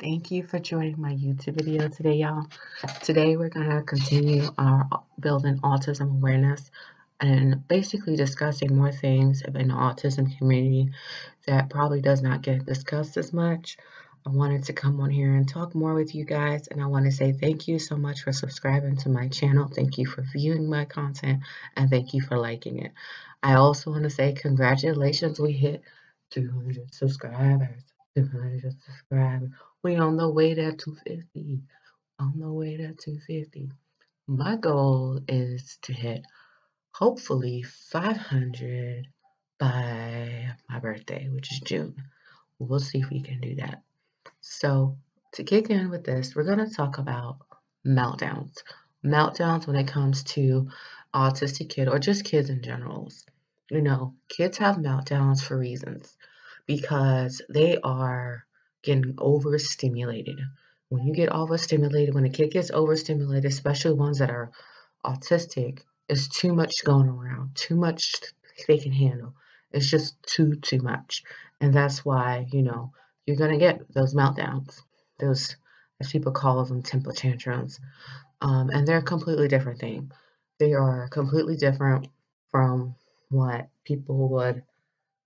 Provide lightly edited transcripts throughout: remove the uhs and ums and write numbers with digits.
Thank you for joining my YouTube video today, y'all. Today we're going to continue our building autism awareness and basically discussing more things in the autism community that probably does not get discussed as much. I wanted to come on here and talk more with you guys, and I want to say thank you so much for subscribing to my channel. Thank you for viewing my content, and thank you for liking it. I also want to say congratulations, we hit 200 subscribers. 200 subscribers. We on the way to 250. On the way to 250. My goal is to hit hopefully 500 by my birthday, which is June. We'll see if we can do that. So, to kick in with this, we're going to talk about meltdowns. Meltdowns when it comes to autistic kid or just kids in general. You know, kids have meltdowns for reasons because they are getting overstimulated. When you get overstimulated, when a kid gets overstimulated, especially ones that are autistic, it's too much going around, too much they can handle. It's just too much. And that's why, you're going to get those meltdowns, those, as people call them, temper tantrums. And they're a completely different thing. They are completely different from what people would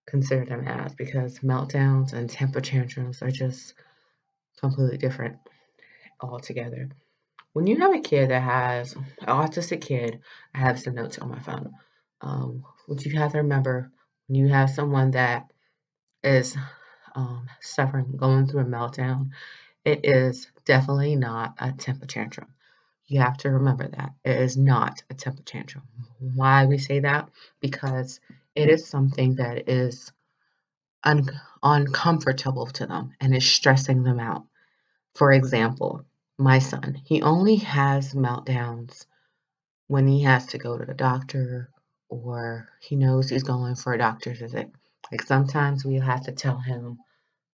consider them as, because meltdowns and temper tantrums are just completely different altogether. When you have a kid that has an autistic kid, I have some notes on my phone. What you have to remember when you have someone that is suffering, going through a meltdown, it is definitely not a temper tantrum. You have to remember that. It is not a temper tantrum. Why we say that? Because it is something that is uncomfortable to them and is stressing them out. For example, my son, he only has meltdowns when he has to go to the doctor or he knows he's going for a doctor's visit. Like sometimes we have to tell him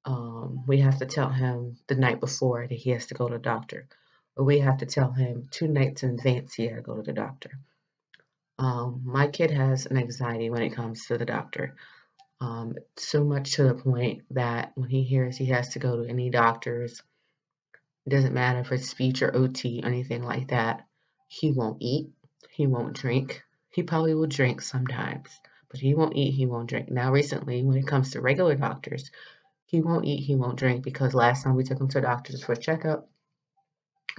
the night before that he has to go to the doctor, or we have to tell him 2 nights in advance he had to go to the doctor. My kid has an anxiety when it comes to the doctor. So much to the point that when he hears he has to go to any doctors, it doesn't matter if it's speech or OT, anything like that, he won't eat, he won't drink. He probably will drink sometimes, but he won't eat, he won't drink. Now, recently, when it comes to regular doctors, he won't eat, he won't drink because last time we took him to the doctors for a checkup,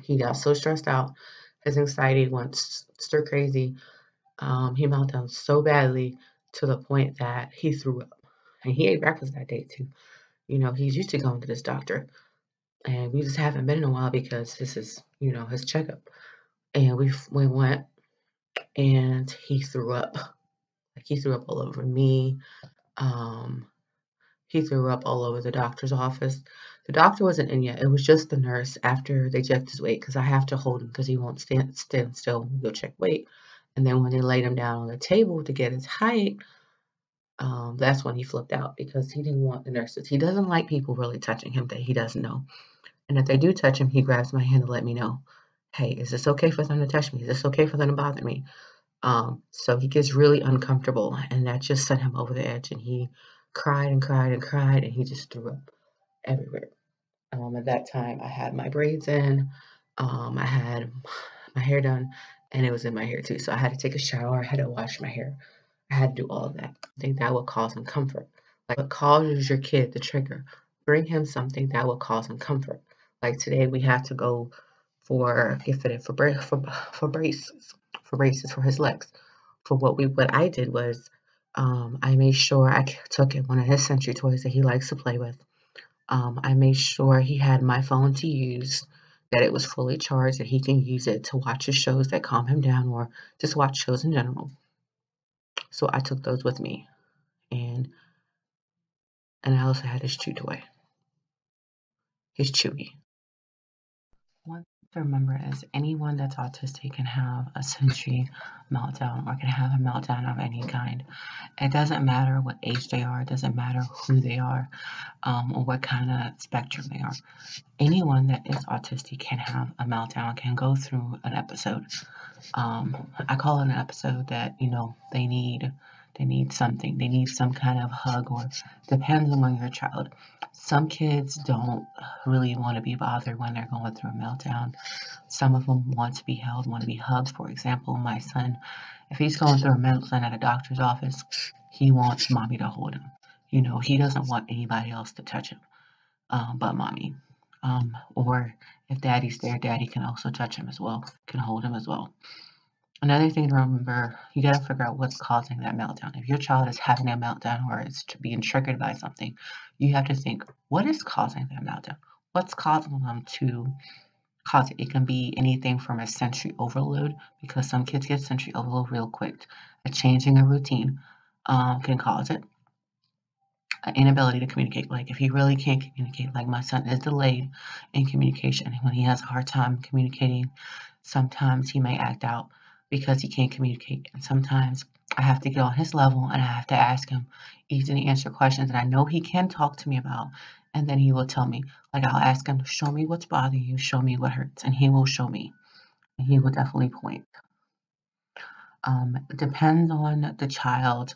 he got so stressed out, his anxiety went stir crazy. He meltdown so badly to the point that he threw up. And he ate breakfast that day too. He's used to going to this doctor. And we just haven't been in a while because this is, his checkup. And we went and he threw up. Like he threw up all over me. Um, he threw up all over the doctor's office. The doctor wasn't in yet. It was just the nurse after they checked his weight because I have to hold him because he won't stand still when we go check weight. And then when they laid him down on the table to get his height, that's when he flipped out because he didn't want the nurses. He doesn't like people really touching him that he doesn't know. And if they do touch him, he grabs my hand to let me know, hey, is this okay for them to touch me? Is this okay for them to bother me? So he gets really uncomfortable, and that just sent him over the edge, and he cried and cried and cried, and he just threw up everywhere. At that time, I had my braids in, I had my hair done, and it was in my hair too. So I had to take a shower, I had to wash my hair, I had to do all of that. I think that will cause him comfort. Like what causes your kid the trigger? Bring him something that will cause him comfort. Like today, we had to go get fitted for braces for his legs. What I did was, I made sure I took one of his sensory toys that he likes to play with. I made sure he had my phone to use, that it was fully charged, that he can use it to watch his shows that calm him down or just watch shows in general. So I took those with me, and I also had his chew toy, his chewy. One thing to remember is anyone that's autistic can have a sensory meltdown or can have a meltdown of any kind. It doesn't matter what age they are, it doesn't matter who they are, or what kind of spectrum they are. Anyone that is autistic can have a meltdown, can go through an episode. I call it an episode that, they need They need something. They need some kind of hug, or depends on your child. Some kids don't really want to be bothered when they're going through a meltdown. Some of them want to be held, want to be hugged. For example, my son, if he's going through a meltdown at a doctor's office, he wants mommy to hold him. He doesn't want anybody else to touch him, but mommy. Or if daddy's there, daddy can also touch him as well, can hold him as well. Another thing to remember, you got to figure out what's causing that meltdown. If your child is having a meltdown or it's being triggered by something, you have to think, what is causing that meltdown? What's causing them to cause it? It can be anything from a sensory overload, because some kids get sensory overload real quick. A changing a routine can cause it. An inability to communicate. Like if he really can't communicate, like my son is delayed in communication. When he has a hard time communicating, sometimes he may act out because he can't communicate. And sometimes I have to get on his level and I have to ask him easy to answer questions that I know he can talk to me about. And then he will tell me, like I'll ask him, show me what's bothering you, show me what hurts. And he will show me. And he will definitely point. It depends on the child,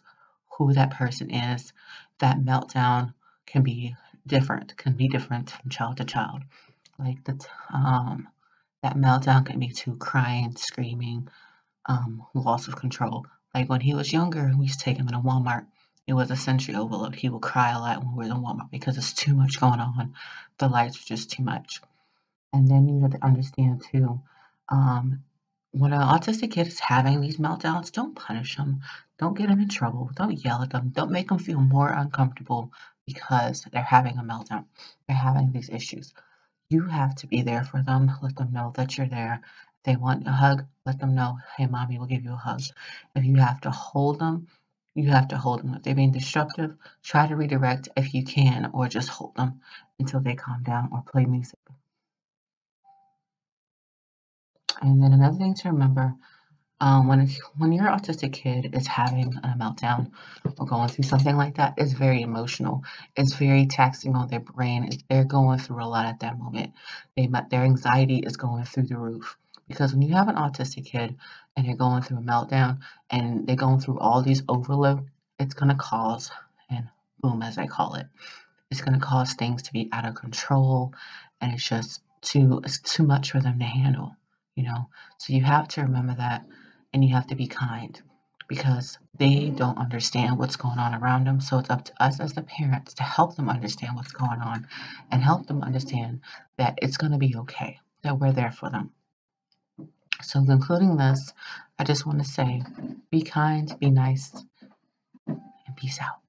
who that person is. That meltdown can be different from child to child. Like that meltdown can be too crying, screaming, loss of control. Like when he was younger, we used to take him in a Walmart. It was a sensory overload. He would cry a lot when we were in Walmart because there's too much going on. The lights were just too much. And then you have to understand too, um, when an autistic kid is having these meltdowns, don't punish them. Don't get them in trouble. Don't yell at them. Don't make them feel more uncomfortable because they're having a meltdown. They're having these issues. You have to be there for them. Let them know that you're there. If they want a hug, let them know, hey, mommy will give you a hug. If you have to hold them, you have to hold them. If they're being disruptive, try to redirect if you can, or just hold them until they calm down or play music. And then another thing to remember, when your autistic kid is having a meltdown or going through something like that, it's very emotional. It's very taxing on their brain. They're going through a lot at that moment. Their anxiety is going through the roof, because when you have an autistic kid and they're going through a meltdown and they're going through all these overload, it's gonna cause, and boom, as I call it, it's going to cause things to be out of control, and it's too much for them to handle, you know. So you have to remember that, and you have to be kind, because they don't understand what's going on around them. So it's up to us as the parents to help them understand what's going on and help them understand that it's going to be okay, that we're there for them. So concluding this, I just want to say, be kind, be nice, and peace out.